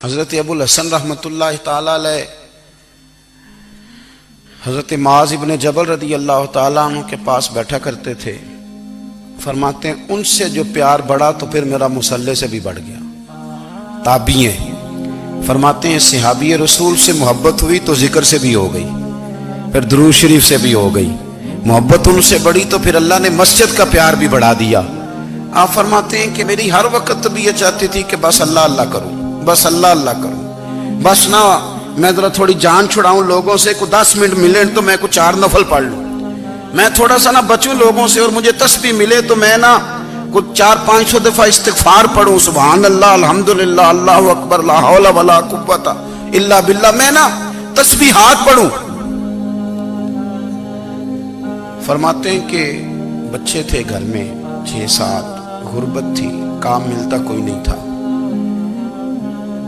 حضرت ابو الحسن رحمتاللہ تعالی علیہ حضرت معاذ ابن جبل رضی اللہ تعالیٰ عنہ کے پاس بیٹھا کرتے تھے۔ فرماتے ہیں ان سے جو پیار بڑھا تو پھر میرا مصلی سے بھی بڑھ گیا۔ تابعی ہیں، فرماتے ہیں صحابی رسول سے محبت ہوئی تو ذکر سے بھی ہو گئی، پھر درود شریف سے بھی ہو گئی، محبت ان سے بڑھی تو پھر اللہ نے مسجد کا پیار بھی بڑھا دیا۔ آپ فرماتے ہیں کہ میری ہر وقت طبیعت چاہتی تھی کہ بس اللہ اللہ کروں، بس اللہ اللہ کروں، بس نہ میں ذرا تھوڑی جان چھڑاؤں لوگوں سے، کوئی 10 منٹ ملے تو میں کوئی 4 نفل پڑھ لوں، میں تھوڑا سا نہ بچوں لوگوں سے، اور مجھے تسبیح ملے تو میں نہ کچھ 400-500 دفعہ استغفار پڑھوں، سبحان اللہ الحمدللہ اللہ اکبر لا حول ولا قوت الا باللہ، میں نہ تسبیحات پڑھوں۔ فرماتے ہیں کہ بچے تھے گھر میں 6-7، غربت تھی، کام ملتا کوئی نہیں تھا،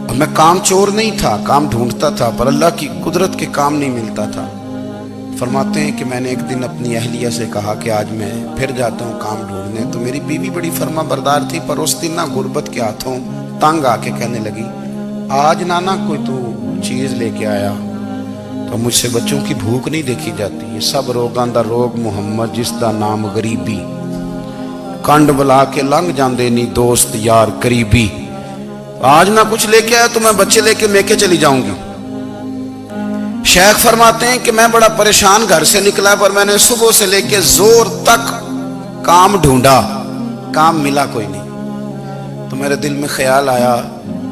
اور میں کام چور نہیں تھا، کام ڈھونڈتا تھا، پر اللہ کی قدرت کے کام نہیں ملتا تھا۔ فرماتے ہیں کہ میں نے ایک دن اپنی اہلیہ سے کہا کہ آج میں پھر جاتا ہوں کام ڈھونڈنے، تو میری بیوی بڑی فرما بردار تھی، پر اس دن نہ غربت کے ہاتھوں تنگ آ کے کہنے لگی آج نانا کوئی تو چیز لے کے آیا، تو مجھ سے بچوں کی بھوک نہیں دیکھی جاتی، یہ سب روگاں دا روگ محمد جس دا نام غریبی، کنڈ بلا کے لنگ جاندے نہیں دوست یار قریبی، آج نہ کچھ لے کے آیا تو میں بچے لے کے میکے چلی جاؤں گی۔ شیخ فرماتے ہیں کہ میں بڑا پریشان گھر سے نکلا، پر میں نے صبح سے لے کے زور تک کام ڈھونڈا، کام ملا کوئی نہیں، تو میرے دل میں خیال آیا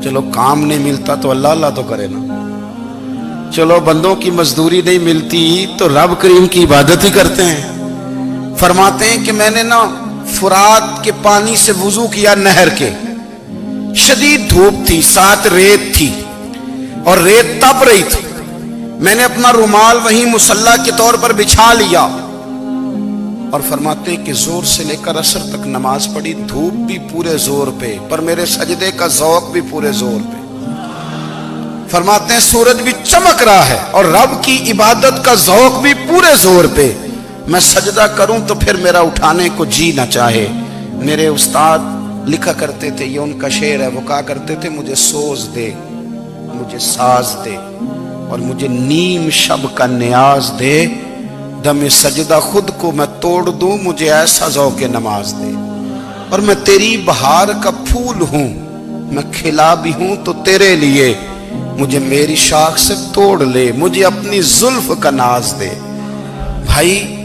چلو کام نہیں ملتا تو اللہ اللہ تو کرے نا، چلو بندوں کی مزدوری نہیں ملتی تو رب کریم کی عبادت ہی کرتے ہیں۔ فرماتے ہیں کہ میں نے نا فرات کے پانی سے وضو کیا، نہر کے، شدید دھوپ تھی، ساتھ ریت تھی اور ریت تپ رہی تھی، میں نے اپنا رومال وہیں مصلی کے طور پر بچھا لیا، اور فرماتے ہیں کہ زور سے لے کر عصر تک نماز پڑھی، دھوپ بھی پورے زور پہ، پر میرے سجدے کا ذوق بھی پورے زور پہ۔ فرماتے ہیں سورج بھی چمک رہا ہے اور رب کی عبادت کا ذوق بھی پورے زور پہ، میں سجدہ کروں تو پھر میرا اٹھانے کو جی نہ چاہے۔ میرے استاد لکھا کرتے تھے، یہ ان کا شعر ہے، وہ کہا کرتے تھے مجھے سوز دے، مجھے ساز دے، اور مجھے نیم شب کا نیاز دے، دم سجدہ خود کو میں توڑ دوں، مجھے ایسا ذوق نماز دے، اور میں تیری بہار کا پھول ہوں، میں کھلا بھی ہوں تو تیرے لیے، مجھے میری شاخ سے توڑ لے، مجھے اپنی زلف کا ناز دے۔ بھائی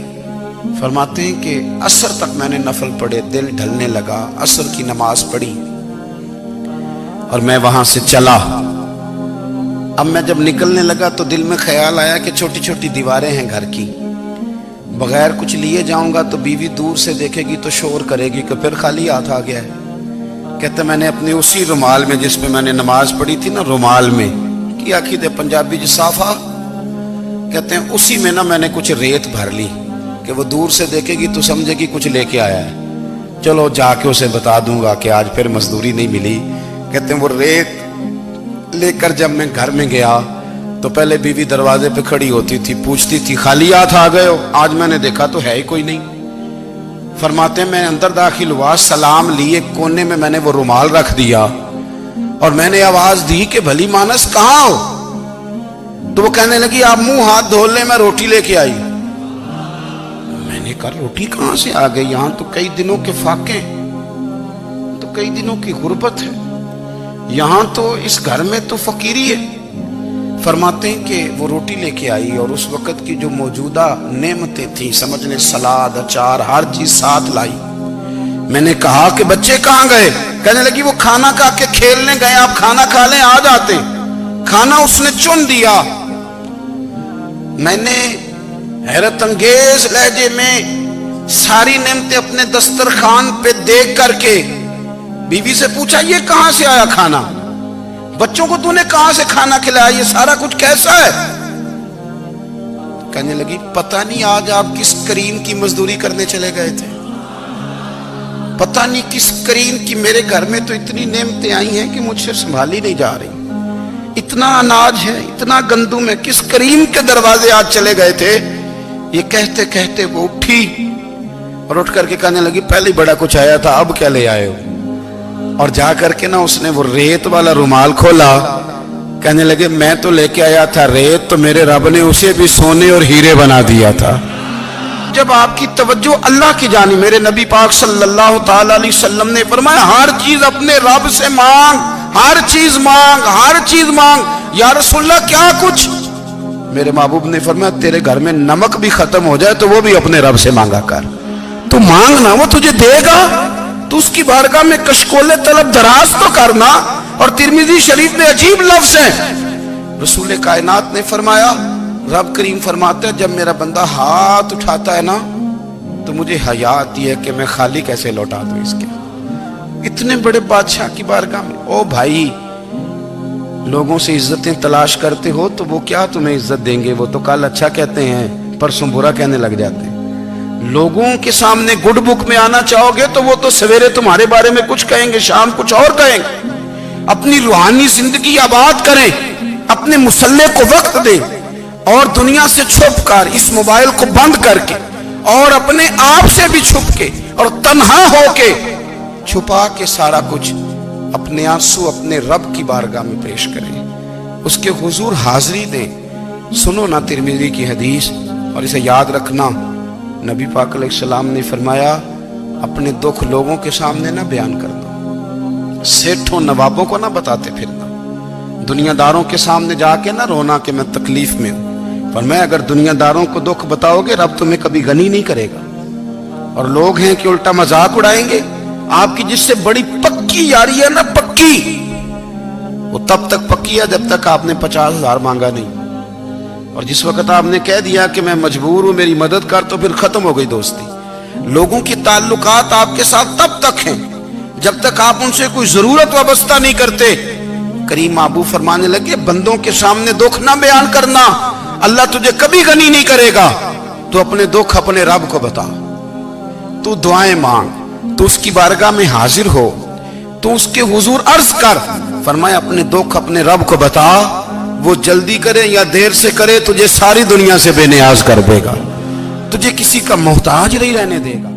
فرماتے ہیں کہ عصر تک میں نے نفل پڑھے، دل ڈھلنے لگا، عصر کی نماز پڑھی اور میں وہاں سے چلا۔ اب میں جب نکلنے لگا تو دل میں خیال آیا کہ چھوٹی چھوٹی دیواریں ہیں گھر کی، بغیر کچھ لیے جاؤں گا تو بیوی دور سے دیکھے گی تو شور کرے گی کہ پھر خالی ہاتھ آ گیا ہے۔ کہتے میں نے اپنے اسی رومال میں جس میں میں نے نماز پڑھی تھی نا، رومال میں کی آخی دے پنجابی جسافہ، کہتے ہیں اسی میں نا میں نے کچھ ریت بھر لی کہ وہ دور سے دیکھے گی تو سمجھے گی کچھ لے کے آیا ہے، چلو جا کے اسے بتا دوں گا کہ آج پھر مزدوری نہیں ملی۔ کہتے ہیں وہ ریت لے کر جب میں گھر میں گیا تو پہلے بیوی دروازے پہ کھڑی ہوتی تھی، پوچھتی تھی خالی ہاتھ آ گئے ہو؟ آج میں نے دیکھا تو ہے ہی کوئی نہیں۔ فرماتے ہیں میں اندر داخل ہوا، سلام لیے، کونے میں میں نے وہ رومال رکھ دیا اور میں نے آواز دی کہ بھلی مانس کہاں ہو؟ تو وہ کہنے لگی آپ منہ ہاتھ دھو لیں، میں روٹی لے کے آئی۔ میں نے کہا روٹی کہاں سے آ گئی؟ یہاں تو کئی دنوں کے فاقے، تو کئی دنوں کی غربت ہے، یہاں تو اس گھر میں تو فقیری ہے۔ فرماتے ہیں کہ وہ روٹی لے کے آئی اور اس وقت کی جو موجودہ نعمتیں تھیں، سمجھ لیں سلاد، اچار، ہر چیز ساتھ لائی۔ میں نے کہا کہ بچے کہاں گئے؟ کہنے لگی وہ کھانا کھا کے کھیلنے گئے، آپ کھانا کھا لیں آ جاتے۔ کھانا اس نے چن دیا۔ میں نے حیرت انگیز لہجے میں ساری نعمتیں اپنے دسترخوان پہ دیکھ کر کے بیوی سے پوچھا یہ کہاں سے آیا کھانا؟ بچوں کو تو نے کہاں سے کھانا کھلایا؟ یہ سارا کچھ کیسا ہے؟ کہنے لگی پتہ نہیں آج آپ کس کریم کی مزدوری کرنے چلے گئے تھے، پتہ نہیں کس کریم کی، میرے گھر میں تو اتنی نعمتیں آئی ہیں کہ مجھ سے سنبھالی نہیں جا رہی، اتنا اناج ہے، اتنا گندم ہے، کس کریم کے دروازے آج چلے گئے تھے؟ یہ کہتے کہتے وہ اٹھی اور اٹھ کر کے کہنے لگی پہلے بڑا کچھ آیا تھا، اب کیا لے آئے ہو؟ اور جا کر کے نا اس نے وہ ریت والا رومال کھولا کہنے لگے میں تو لے کے آیا تھا ریت، تو میرے رب نے اسے بھی سونے اور ہیرے بنا دیا تھا۔ جب آپ کی توجہ اللہ کی جانب، میرے نبی پاک صلی اللہ تعالی علیہ وسلم نے فرمایا ہر چیز اپنے رب سے مانگ، ہر چیز مانگ، ہر چیز مانگ۔ یا رسول اللہ کیا کچھ؟ میرے محبوب نے فرمایا تیرے گھر میں نمک بھی ختم ہو جائے تو وہ بھی اپنے رب سے مانگا کر، تو مانگنا وہ تجھے دے گا، تو اس کی بارگاہ میں کشکول طلب دراز تو کرنا۔ اور ترمذی شریف میں عجیب لفظ ہے، رسول کائنات نے فرمایا، رب کریم فرماتا ہے جب میرا بندہ ہاتھ اٹھاتا ہے نا تو مجھے حیا آتی ہے کہ میں خالی کیسے لوٹا دوں اس کے، اتنے بڑے بادشاہ کی بارگاہ میں۔ او بھائی، لوگوں سے عزتیں تلاش کرتے ہو تو وہ کیا تمہیں عزت دیں گے؟ وہ تو کل اچھا کہتے ہیں پرسوں برا کہنے لگ جاتے ہیں۔ لوگوں کے سامنے گڈ بک میں آنا چاہو گے تو وہ تو سویرے تمہارے بارے میں کچھ کہیں گے، شام کچھ اور کہیں گے۔ اپنی روحانی زندگی آباد کریں، اپنے مسلح کو وقت دیں، اور دنیا سے چھپ کر اس موبائل کو بند کر کے اور اپنے آپ سے بھی چھپ کے اور تنہا ہو کے چھپا کے سارا کچھ اپنے آنسو اپنے رب کی بارگاہ میں پیش کریں، اس کے حضور حاضری دیں۔ سنو نا ترمذی کی حدیث، اور اسے یاد رکھنا، نبی پاک علیہ السلام نے فرمایا اپنے دکھ لوگوں کے سامنے نہ بیان کرنا، سیٹھوں نوابوں کو نہ بتاتے پھرنا، دنیا داروں کے سامنے جا کے نہ رونا کہ میں تکلیف میں ہوں۔ فرمایا اگر دنیا داروں کو دکھ بتاؤ گے رب تمہیں کبھی غنی نہیں کرے گا۔ اور لوگ ہیں کہ الٹا مذاق اڑائیں گے آپ کی، جس سے بڑی پکی یاری ہے نا، پکی، وہ تب تک پکی ہے جب تک آپ نے 50,000 مانگا نہیں، اور جس وقت آپ نے کہہ دیا کہ میں مجبور ہوں میری مدد کر تو پھر ختم ہو گئی دوستی۔ لوگوں کی تعلقات آپ کے ساتھ تب تک ہیں جب تک آپ ان سے کوئی ضرورت وابستہ نہیں کرتے۔ کریم محبوب فرمانے لگے بندوں کے سامنے دکھ نہ بیان کرنا، اللہ تجھے کبھی غنی نہیں کرے گا۔ تو اپنے دکھ اپنے رب کو بتا، تو دعائیں مانگ، تو اس کی بارگاہ میں حاضر ہو، تو اس کے حضور عرض کر۔ فرمایا اپنے دکھ اپنے رب کو بتا، وہ جلدی کرے یا دیر سے کرے تجھے ساری دنیا سے بے نیاز کر دے گا، تجھے کسی کا محتاج نہیں رہنے دے گا۔